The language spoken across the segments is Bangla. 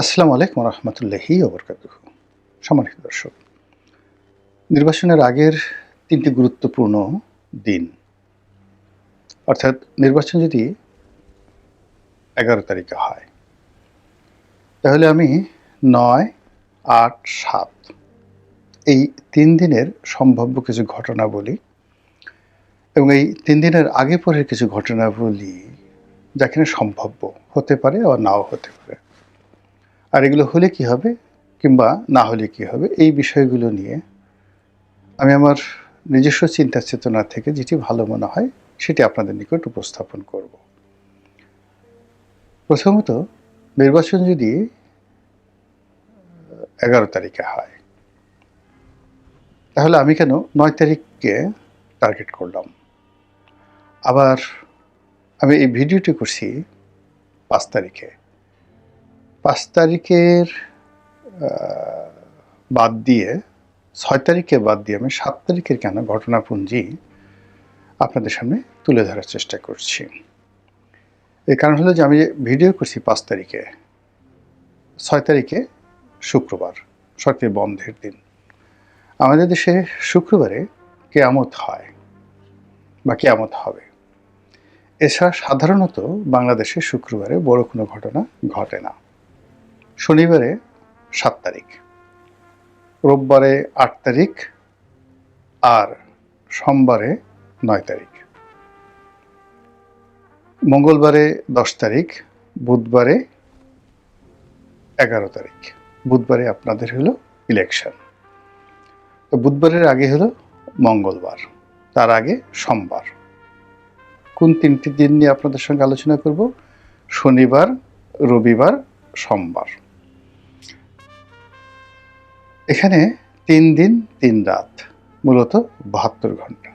আসসালামু আলাইকুম রহমতুল্লাহি ওবরকাতুহু। সম্মানিত দর্শক, নির্বাচনের আগের ৩টি গুরুত্বপূর্ণ দিন, অর্থাৎ নির্বাচন যদি ১১ তারিখে হয়, তাহলে আমি ৯, ৮, ৭ এই ৩ দিনের সম্ভাব্য কিছু ঘটনা বলি এবং এই ৩ দিনের আগে পরের কিছু ঘটনা বলি, যা কিনা সম্ভাব্য হতে পারে আবার নাও হতে পারে। আর এগুলো হলে কী হবে কিংবা না হলে কী হবে, এই বিষয়গুলো নিয়ে আমি আমার নিজস্ব চিন্তা চেতনা থেকে যেটি ভালো মনে হয় সেটি আপনাদের নিকট উপস্থাপন করব। প্রথমত, নির্বাচন যদি ১১ তারিখে হয়, তাহলে আমি কেন ৯ তারিখকে টার্গেট করলাম? আবার আমি এই ভিডিওটি করছি ৫ তারিখে। ৫ তারিখের বাদ দিয়ে ৬ তারিখকে বাদ দিয়ে আমি ৭ তারিখের কেন ঘটনাপুঞ্জি আপনাদের সামনে তুলে ধরার চেষ্টা করছি। এর কারণ হলো যে আমি যে ভিডিও করছি ৫ তারিখে, ৬ তারিখে শুক্রবার, সরকারি বন্ধের দিন। আমাদের দেশে শুক্রবারে কেয়ামত হয় বা কেয়ামত হবে। এছাড়া সাধারণত বাংলাদেশে শুক্রবারে বড় কোনো ঘটনা ঘটে না। শনিবারে ৭ তারিখ, রোববারে ৮ তারিখ, আর সোমবারে ৯ তারিখ, মঙ্গলবারে ১০ তারিখ, বুধবারে ১১ তারিখ। বুধবারে আপনাদের হলো ইলেকশন। তো বুধবারের আগে হলো মঙ্গলবার, তার আগে সোমবার। কোন ৩টি দিন নিয়ে আপনাদের সঙ্গে আলোচনা করব? শনিবার, রবিবার, সোমবার। এখানে ৩ দিন ৩ রাত, মূলত ৭২ ঘন্টা।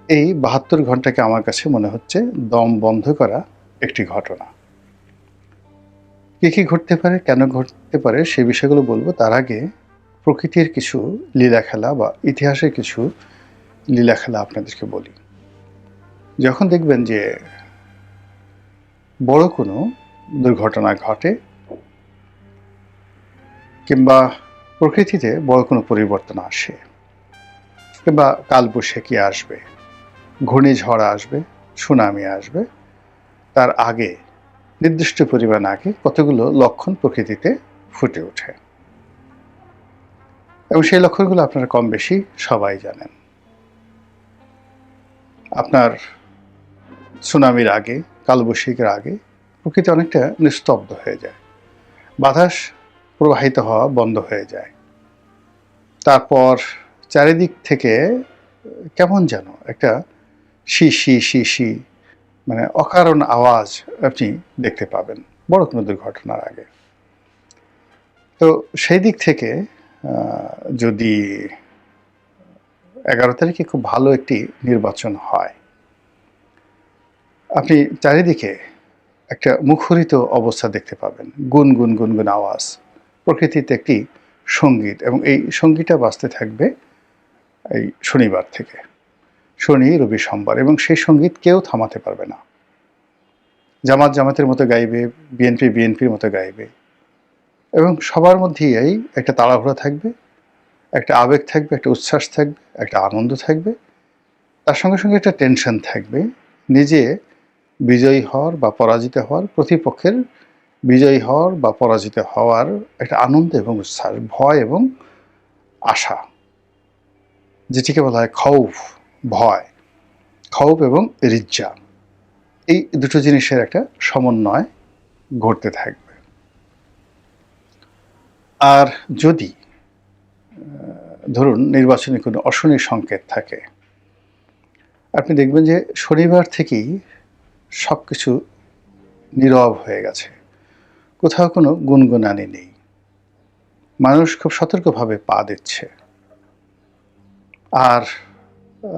এই ৭২ ঘন্টাকে আমার কাছে মনে হচ্ছে দম বন্ধ করা একটি ঘটনা। কী ঘটতে পারে, কেন ঘটতে পারে সে বিষয়গুলো বলবো। তার আগে প্রকৃতির কিছু লীলাখেলা বা ইতিহাসের কিছু লীলাখেলা আপনাদেরকে বলি। যখন দেখবেন যে বড় কোনো দুর্ঘটনা ঘটে কিংবা প্রকৃতিতে বড় কোনো পরিবর্তন আসে কিংবা কালবৈশাখী আসবে, ঘূর্ণিঝড় আসবে, সুনামি আসবে, তার আগে নির্দিষ্ট পরিমাণ আগে কতগুলো লক্ষণ প্রকৃতিতে ফুটে ওঠে এবং সেই লক্ষণগুলো আপনারা কম বেশি সবাই জানেন। আপনার সুনামির আগে, কালবৈশাখীর আগে প্রকৃতি অনেকটা নিস্তব্ধ হয়ে যায়, বাতাস প্রবাহিত হওয়া বন্ধ হয়ে যায়। তারপর চারিদিক থেকে কেমন যেন একটা শি শি শি শি, মানে অকারণ আওয়াজ আপনি দেখতে পাবেন বড় কোনো দুর্ঘটনার আগে। তো সেই দিক থেকে যদি ১১ তারিখে খুব ভালো একটি নির্বাচন হয়, আপনি চারিদিকে একটা মুখরিত অবস্থা দেখতে পাবেন, গুনগুন গুনগুন আওয়াজ, প্রকৃতিতে একটি সঙ্গীত, এবং এই সঙ্গীতটা বাজতে থাকবে এই শনিবার থেকে, শনি, রবি, সোমবার, এবং সেই সঙ্গীত কেউ থামাতে পারবে না। জামাত জামাতের মতো গাইবে, বিএনপি বিএনপির মতো গাইবে, এবং সবার মধ্যেই এই একটা তাড়াহুড়া থাকবে, একটা আবেগ থাকবে, একটা উচ্ছ্বাস থাকবে, একটা আনন্দ থাকবে, তার সঙ্গে সঙ্গে একটা টেনশন থাকবে, নিজে বিজয়ী হওয়ার বা পরাজিত হওয়ার, প্রতিপক্ষের বিজয়ী হওয়ার বা পরাজিত হওয়ার একটা আনন্দ এবং উচ্ছ্বাস, ভয় এবং আশা, যেটিকে বলা হয় খৌফ, ভয়, খৌফ এবং রিজ্জা। এই দুটো জিনিসের একটা সমন্বয় ঘটতে থাকবে। আর যদি ধরুন নির্বাচনে কোনো অশনি সংকেত থাকে, আপনি দেখবেন যে শনিবার থেকেই সব কিছু নীরব হয়ে গেছে, কোথাও কোনো গুনগুনানি নেই, মানুষ খুব সতর্কভাবে পা দিচ্ছে, আর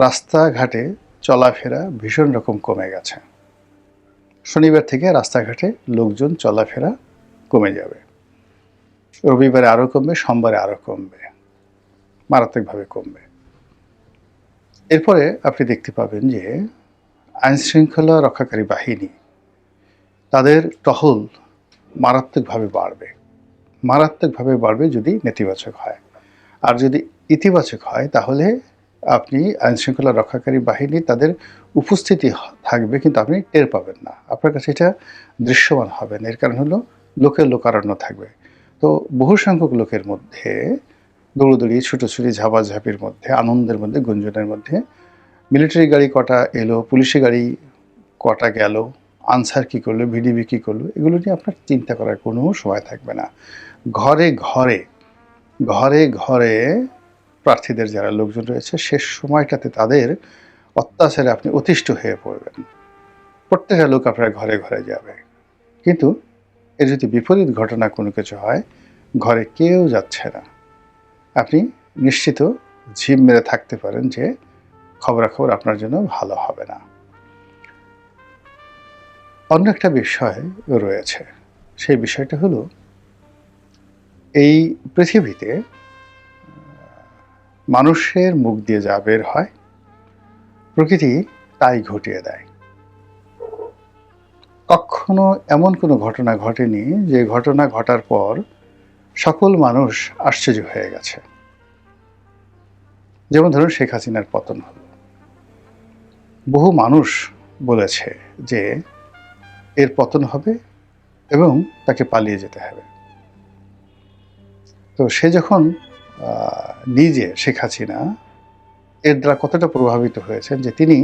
রাস্তাঘাটে চলাফেরা ভীষণ রকম কমে গেছে। শনিবার থেকে রাস্তাঘাটে লোকজন চলাফেরা কমে যাবে, রবিবারে আরও কমবে, সোমবারে আরও কমবে, মারাত্মকভাবে কমবে। এরপরে আপনি দেখতে পাবেন যে আইনশৃঙ্খলা রক্ষাকারী বাহিনী তাদের টহল মারাত্মকভাবে বাড়বে, মারাত্মকভাবে বাড়বে যদি নেতিবাচক হয়। আর যদি ইতিবাচক হয় তাহলে আপনি আইনশৃঙ্খলা রক্ষাকারী বাহিনী তাদের উপস্থিতি থাকবে, কিন্তু আপনি টের পাবেন না, আপনার কাছে এটা দৃশ্যমান হবে না। এর কারণ হলো লোকের লোকারণ্য থাকবে। তো বহু সংখ্যক লোকের মধ্যে দৌড়দৌড়ি, ছুটোছুটি, ঝাপাঝাপির মধ্যে, আনন্দের মধ্যে, গুঞ্জনের মধ্যে মিলিটারি গাড়ি কটা এলো, পুলিশি গাড়ি কটা গেল, আনসার কী করলো, ভিডিবি কী করলো, এগুলো নিয়ে আপনার চিন্তা করার কোনো সময় থাকবে না। ঘরে ঘরে ঘরে ঘরে প্রার্থীদের যারা লোকজন রয়েছে, শেষ সময়টাতে তাদের অত্যাচারে আপনি অতিষ্ঠ হয়ে পড়বেন। প্রত্যেকটা লোক আপনার ঘরে ঘরে যাবে, কিন্তু এর যদি বিপরীত ঘটনা কোনো কিছু হয়, ঘরে কেউ যাচ্ছে না, আপনি নিশ্চিত ঝিম মেরে থাকতে পারেন যে খবরাখবর আপনার জন্য ভালো হবে না। অন্য একটা বিষয় রয়েছে, সেই বিষয়টা হলো এই পৃথিবীতে মানুষের মুখ দিয়ে যা বের হয় প্রকৃতি তাই ঘটিয়ে দেয়। কখনো এমন কোনো ঘটনা ঘটেনি যে ঘটনা ঘটার পর সকল মানুষ আশ্চর্য হয়ে গেছে। যেমন ধরুন শেখ হাসিনার পতন হল, বহু মানুষ বলেছে যে এর পতন হবে এবং তাকে পালিয়ে যেতে হবে। তো সে যখন নিজে, শেখ হাসিনা, এর দ্বারা কতটা প্রভাবিত হয়েছেন যে তিনি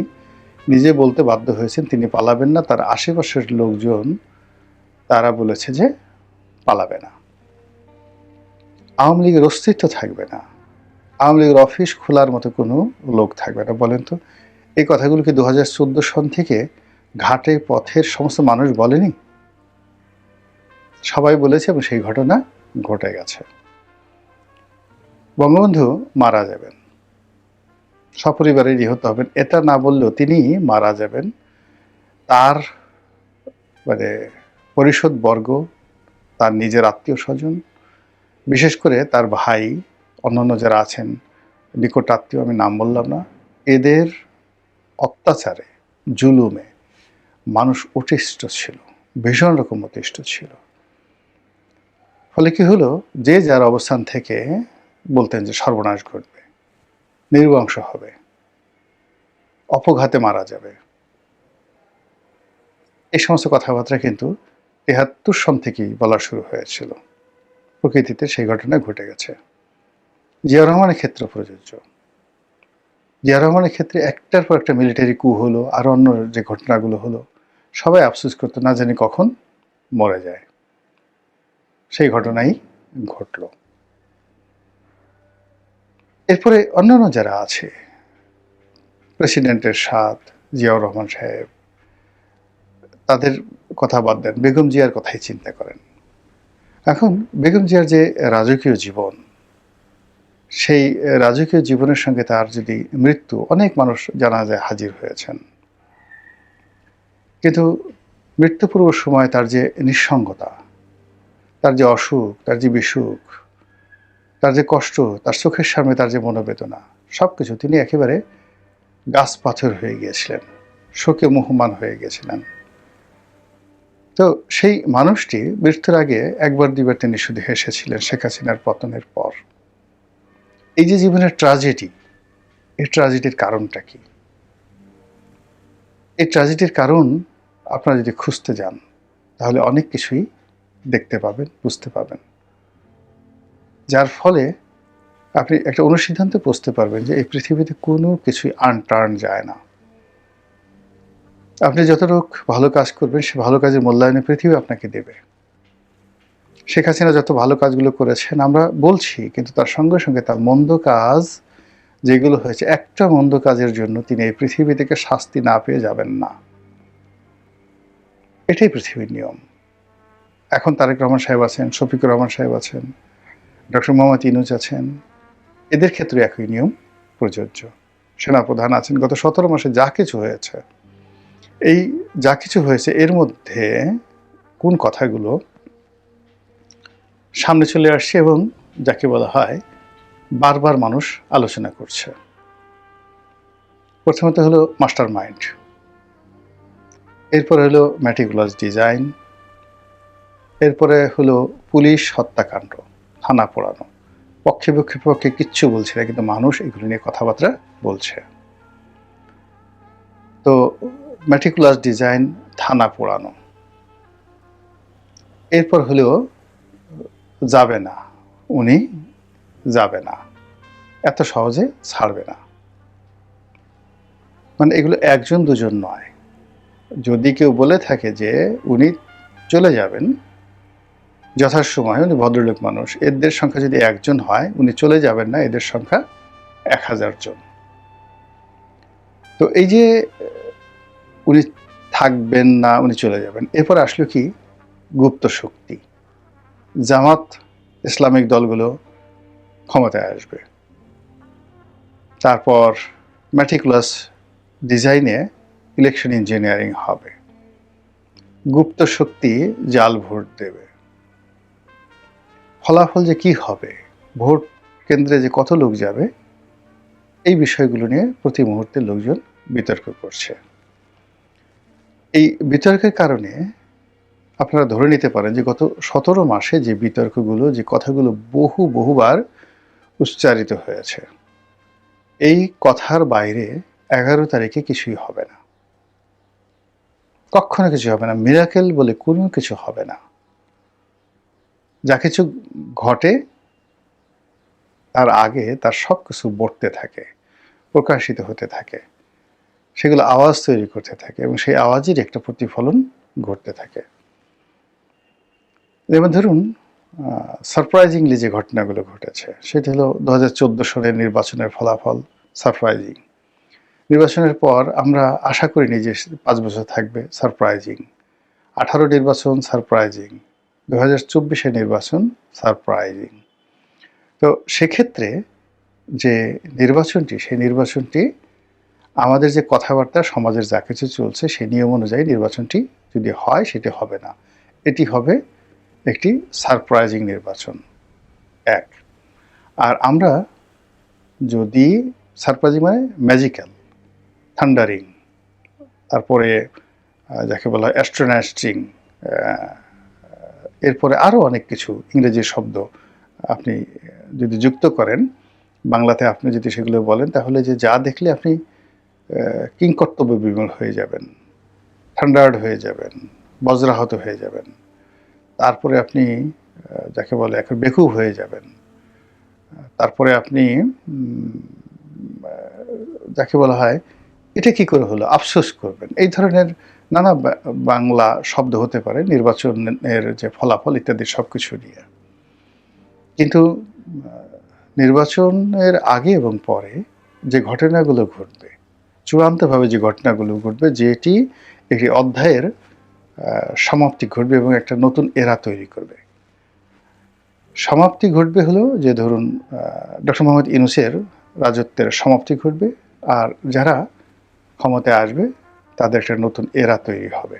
নিজে বলতে বাধ্য হয়েছেন তিনি পালাবেন না, তার আশেপাশের লোকজন তারা বলেছে যে পালাবে না, আওয়ামী লীগের অস্তিত্ব থাকবে না, আওয়ামী লীগের অফিস খোলার মতো কোনো লোক থাকবে না। বলেন তো, এই কথাগুলো কি 2014 সন থেকে ঘাটে পথের সমস্ত মানুষ বলেনি? সবাই বলেছে এবং সেই ঘটনা ঘটে গেছে। বঙ্গবন্ধু মারা যাবেন, সপরিবারে নিহত হবেন, এটা না বললেও তিনি মারা যাবেন। তার পরিষদ বর্গ, তার নিজের আত্মীয় স্বজন, বিশেষ করে তার ভাই, অন্যান্য যারা আছেন নিকট আত্মীয়, আমি নাম বললাম না, এদের অত্যাচারে, জুলুমে মানুষ অতিষ্ঠ ছিল, ভীষণ রকম অতিষ্ঠ ছিল। ফলে কি হলো, যে যার অবস্থান থেকে বলতেন যে সর্বনাশ ঘটবে, নির্বংশ হবে, অপঘাতে মারা যাবে। এই সমস্ত কথাবার্তা কিন্তু ৭৩ সন থেকেই বলা শুরু হয়েছিল। প্রকৃতিতে সেই ঘটনা ঘটে গেছে। জিয়া রহমানের ক্ষেত্রে প্রযোজ্য। জিয়া রহমানের ক্ষেত্রে একটার পর একটা মিলিটারি কু হলো, আর অন্য যে ঘটনাগুলো হলো, সবাই আফসোস করতো না জানি কখন মরে যায়। সেই ঘটনাই ঘটল। এরপরে অন্যান্য যারা আছে, প্রেসিডেন্টের সাথ, জিয়াউর রহমান সাহেব, তাদের কথা বাদ দেন, বেগম জিয়ার কথাই চিন্তা করেন। এখন বেগম জিয়ার যে রাজকীয় জীবন, সেই রাজকীয় জীবনের সঙ্গে তার যদি মৃত্যু, অনেক মানুষ জানাজায় হাজির হয়েছেন, কিন্তু মৃত্যু পূর্ব সময় তার যে নিঃসঙ্গতা, তার যে অসুখ, তার যে বিসুখ, তার যে কষ্ট, তার চোখের সামনে তার যে মনোবেদনা, সব কিছু, তিনি একেবারে গাছ পাথর হয়ে গিয়েছিলেন, শোকে মুহ্যমান হয়ে গিয়েছিলেন। তো সেই মানুষটি মৃত্যুর আগে একবার দুইবার তিনি শুধু হেসেছিলেন শেখ হাসিনার পতনের পর। এই যে জীবনের ট্র্যাজেডি, এই ট্র্যাজেডির কারণটা কি? এই ট্র্যাজেডির কারণ আপনারা যদি খুঁজতে যান তাহলে অনেক কিছুই দেখতে পাবেন, বুঝতে পাবেন, যার ফলে আপনি একটা অনুসিদ্ধান্তে পৌঁছতে পারবেন যে এই পৃথিবীতে কোনো কিছুই আনটার্ন যায় না। আপনি যতটুকু ভালো কাজ করবেন, সে ভালো কাজের মূল্যায়নে পৃথিবী আপনাকে দেবে। শেখ হাসিনা যত ভালো কাজগুলো করেছেন আমরা বলছি, কিন্তু তার সঙ্গে সঙ্গে তার মন্দ কাজ যেগুলো হয়েছে, একটা মন্দ কাজের জন্য তিনি এই পৃথিবী থেকে শাস্তি না পেয়ে যাবেন না। এটাই পৃথিবীর নিয়ম। এখন তারেক রহমান সাহেব আছেন, শফিকুর রহমান সাহেব আছেন, ডক্টর মোহাম্মদ ইউনূস আছেন, এদের ক্ষেত্রে একই নিয়ম প্রযোজ্য। সেনাপ্রধান আছেন। গত 17 মাসে যা কিছু হয়েছে, এই যা কিছু হয়েছে এর মধ্যে কোন কথাগুলো সামনে চলে আসছে এবং যাকে বলা হয় বারবার মানুষ আলোচনা করছে? প্রথমত হলো মাস্টার মাইন্ড, এরপর হলো ম্যাটিকুলাস ডিজাইন, এরপরে হলো পুলিশ হত্যাকাণ্ড, থানা পোড়ানো। পক্ষে কিচ্ছু বলছে না, কিন্তু মানুষ এগুলো নিয়ে কথাবার্তা বলছে। তো মেটিকুলাস ডিজাইন, থানা পোড়ানো। এরপর হলো যাবে না, উনি যাবে না, এত সহজে ছাড়বে না। মানে এগুলো একজন দুজন নয়। যদি কেউ বলে থাকে যে উনি চলে যাবেন যথাসময়ে, উনি ভদ্রলোক মানুষ, এদের সংখ্যা যদি একজন হয়, উনি চলে যাবেন না, এদের সংখ্যা 1000 জন। তো এই যে উনি থাকবেন না, উনি চলে যাবেন, এরপর আসলো কি গুপ্ত শক্তি, জামাত ইসলামিক দলগুলো ক্ষমতায় আসবে। তারপর মেটিকুলাস ডিজাইনে ইলেকশন ইঞ্জিনিয়ারিং হবে, গুপ্ত শক্তি জাল ভোট দেবে। ফলাফল যে কি হবে, ভোট কেন্দ্রে যে কত লোক যাবে, এই বিষয়গুলো নিয়ে প্রতি মুহূর্তে লোকজন বিতর্ক করছে। এই বিতর্কের কারণে আপনারা ধরে নিতে পারেন যে গত 17 মাসে যে বিতর্কগুলো, যে কথাগুলো বহুবার উচ্চারিত হয়েছে, এই কথার বাইরে 11 তারিখে কিছুই হবে না, কখনো কিছু হবে না। মিরাকেল বলে কোনো কিছু হবে না। যা কিছু ঘটে তার আগে তার সব কিছু বর্তে থাকে, প্রকাশিত হতে থাকে, সেগুলো আওয়াজ তৈরি করতে থাকে, এবং সেই আওয়াজের একটা প্রতিফলন ঘটতে থাকে। যেমন ধরুন, সারপ্রাইজিংলি যে ঘটনাগুলো ঘটেছে, সেটা হলো 2014 সালের নির্বাচনের ফলাফল সারপ্রাইজিং। নির্বাচনের পর আমরা আশা করিনি যে 5 বছর থাকবে, সারপ্রাইজিং। 18 নির্বাচন সারপ্রাইজিং, 2024 নির্বাচন সারপ্রাইজিং। তো সেক্ষেত্রে যে নির্বাচনটি, সেই নির্বাচনটি আমাদের যে কথাবার্তা, সমাজের যা কিছু চলছে সেই নিয়ম অনুযায়ী নির্বাচনটি যদি হয়, সেটি হবে না, এটি হবে একটি সারপ্রাইজিং নির্বাচন। এক। আর আমরা যদি সারপ্রাইজিং মানে ম্যাজিক্যাল, থান্ডারিং, তারপরে যাকে বলা হয় অ্যাস্ট্রোনাস্টিং, এরপরে আরও অনেক কিছু ইংরেজি শব্দ আপনি যদি যুক্ত করেন, বাংলাতে আপনি যদি সেগুলো বলেন, তাহলে যে যা দেখলে আপনি কিংকর্তব্য বিমূল হয়ে যাবেন, থান্ডার্ড হয়ে যাবেন, বজ্রাহত হয়ে যাবেন, তারপরে আপনি যাকে বলে এখন বেকুব হয়ে যাবেন, তারপরে আপনি যাকে বলা হয় এটা কি করে হলো আফসোস করবেন। এই ধরনের নানা বাংলা শব্দ হতে পারে নির্বাচনের যে ফলাফল ইত্যাদি সব কিছু নিয়ে। কিন্তু নির্বাচনের আগে এবং পরে যে ঘটনাগুলো ঘটবে, চূড়ান্তভাবে যে ঘটনাগুলো ঘটবে, যেটি একটি অধ্যায়ের সমাপ্তি ঘটবে এবং একটা নতুন এরা তৈরি করবে। সমাপ্তি ঘটবে হলো যে ধরুন ডক্টর মোহাম্মদ ইউনূসের রাজত্বের সমাপ্তি ঘটবে, আর যারা ক্ষমতায় আসবে তাদের একটা নতুন এরা তৈরি হবে।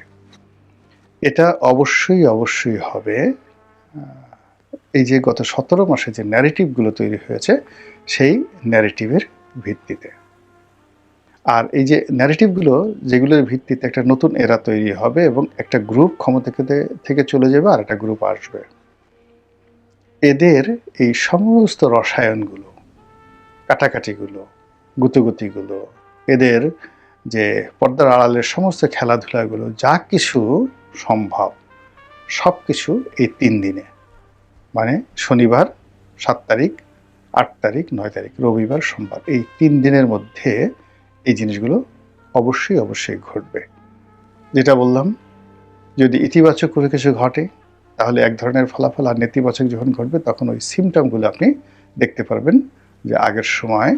এটা অবশ্যই হবে এই যে গত 17 মাসে যে ন্যারেটিভগুলো তৈরি হয়েছে, সেই ন্যারেটিভের ভিত্তিতে। আর এই যে ন্যারেটিভগুলো, যেগুলোর ভিত্তিতে একটা নতুন এরা তৈরি হবে এবং একটা গ্রুপ ক্ষমতা থেকে চলে যাবে আর একটা গ্রুপ আসবে। এদের এই সমস্ত রসায়নগুলো, কাটাকাটিগুলো, গুতোগুতিগুলো, এদের যে পর্দার আড়ালের সমস্ত খেলাধুলাগুলো, যা কিছু সম্ভব সব কিছু এই 3 দিনে, মানে শনিবার 7 তারিখ, 8 তারিখ, 9 তারিখ, রবিবার, সোমবার, এই 3 দিনের মধ্যে এই জিনিসগুলো অবশ্যই ঘটবে। যেটা বললাম, যদি ইতিবাচক কোনো কিছু ঘটে তাহলে এক ধরনের ফলাফল, আর নেতিবাচক যখন ঘটবে তখন ওই সিমটমগুলো আপনি দেখতে পারবেন, যে আগের সময়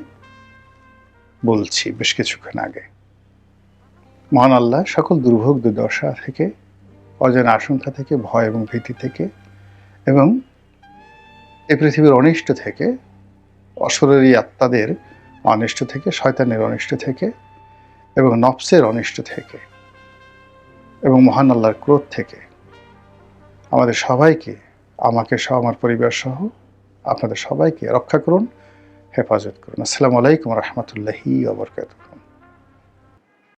বলছি বেশ কিছুক্ষণ আগে। মহান আল্লাহ সকল দুর্ভোগ দুর্দশা থেকে, অজানা আশঙ্কা থেকে, ভয় এবং ভীতি থেকে, এবং এই পৃথিবীর অনিষ্ট থেকে, অশরীরী আত্মাদের অনিষ্ট থেকে, শয়তানের অনিষ্ট থেকে, এবং নফসের অনিষ্ট থেকে, এবং মহান আল্লাহর ক্রোধ থেকে আমাদের সবাইকে, আমাকে সহ, আমার পরিবার সহ আপনাদের সবাইকে রক্ষা করুন, হেফাজত করুন। আসসালামু আলাইকুম রহমতুল্লাহি ওয়া বারাকাতুহু।